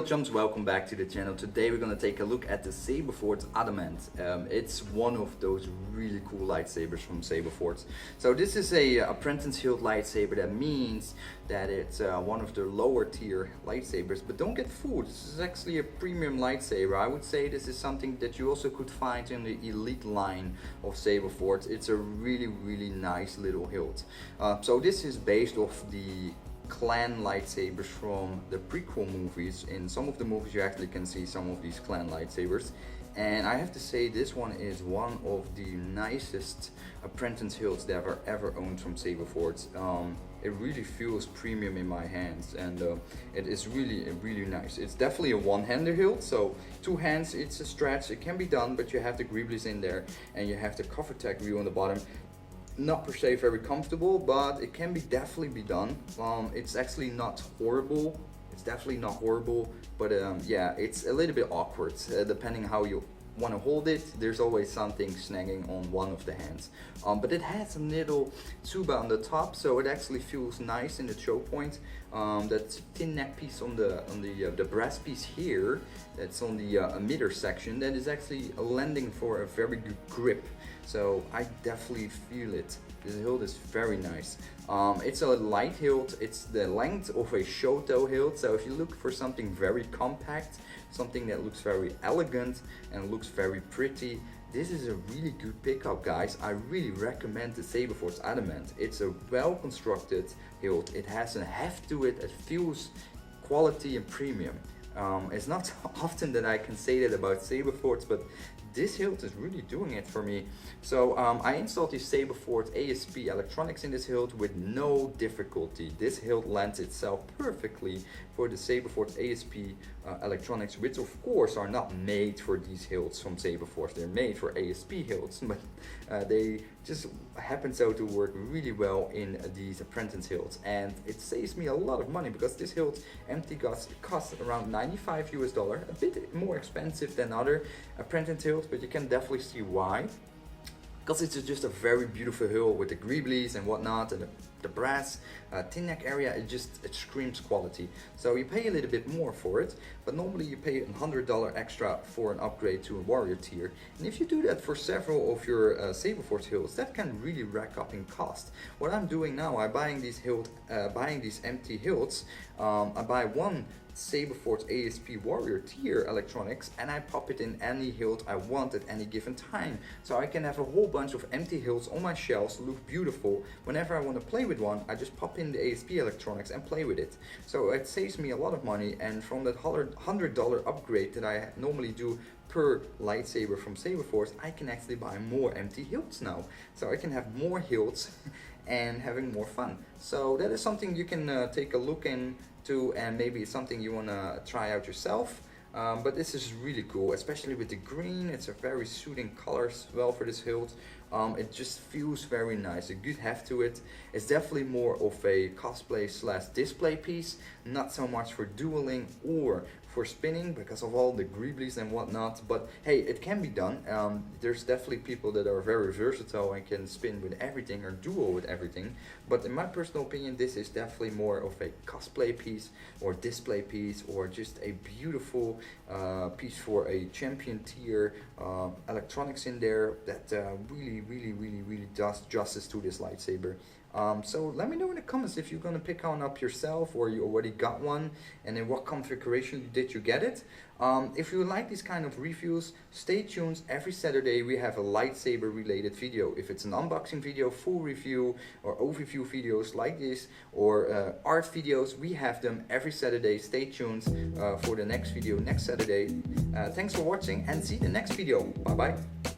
Hilt Jumps, welcome back to the channel. Today we're going to take a look at the Saberforge Adamant. It's one of those really cool lightsabers from Saberforge. So this is a apprentice hilt lightsaber. That means that it's one of the lower tier lightsabers, but don't get fooled. This is actually a premium lightsaber. I would say this is something that you also could find in the elite line of Saberforge. It's a really nice little hilt. So this is based off the clan lightsabers from the prequel movies. In some of the movies you actually can see some of these clan lightsabers, and I have to say this one is one of the nicest apprentice hilts that I've ever owned from Saberforge. It really feels premium in my hands, and it is really nice. It's definitely a one-hander hilt, so two hands it's a stretch. It can be done, but you have the greeblies in there and you have the cover tag view on the bottom. Not per se very comfortable, but it can definitely be done. It's actually not horrible. It's definitely not horrible, but yeah, it's a little bit awkward depending how you want to hold it. There's always something snagging on one of the hands, but it has a little tuba on the top, so it actually feels nice in the choke point. That thin neck piece on the brass piece here, that's on the emitter section, that is actually a landing for a very good grip. So I definitely feel it. This hilt is very nice. It's a light hilt. It's the length of a Shoto hilt. So if you look for something very compact, something that looks very elegant and looks very pretty, this is a really good pickup, guys. I really recommend the Saberforge Adamant. It's a well constructed hilt. It has a heft to it. It feels quality and premium. It's not often that I can say that about Saberforge, but this hilt is really doing it for me. So I installed the Saberforge ASP electronics in this hilt with no difficulty. This hilt lends itself perfectly for the Saberforge ASP electronics, which of course are not made for these hilts from Saberforge. They're made for ASP hilts, but they just happen so to work really well in these apprentice hilts. And it saves me a lot of money because this hilt empty costs around $95 US, a bit more expensive than other apprentice hilts, but you can definitely see why. Because it's just a very beautiful hilt with the greeblies and whatnot, and the brass tin neck area. It screams quality. So you pay a little bit more for it, but normally you pay $100 extra for an upgrade to a warrior tier. And if you do that for several of your Saberforge hilts, that can really rack up in cost. What I'm doing now, I'm buying these empty hilts. I buy one Saberforge ASP warrior tier electronics, and I pop it in any hilt I want at any given time, so I can have a whole bunch of empty hilts on my shelves, look beautiful. Whenever I want to play with one, I just pop in the ASP electronics and play with it. So it saves me a lot of money, and from that $100 upgrade that I normally do per lightsaber from Saberforge, I can actually buy more empty hilts now, so I can have more hilts and having more fun. So that is something you can take a look into, and maybe it's something you want to try out yourself. But this is really cool, especially with the green. It's a very suiting color as well for this hilt. It just feels very nice, a good heft to it. It's definitely more of a cosplay slash display piece, not so much for dueling or for spinning because of all the greeblies and whatnot, but hey, it can be done. There's definitely people that are very versatile and can spin with everything or duel with everything, but in my personal opinion, this is definitely more of a cosplay piece or display piece, or just a beautiful piece for a champion tier electronics in there that really does justice to this lightsaber. So let me know in the comments if you're gonna pick one up yourself, or you already got one, and in what configuration did you get it. If you like these kind of reviews, stay tuned. Every Saturday we have a lightsaber related video. If it's an unboxing video, full review, or overview videos like this, or art videos, we have them every Saturday. Stay tuned for the next video next Saturday. Thanks for watching, and see you in the next video. Bye bye.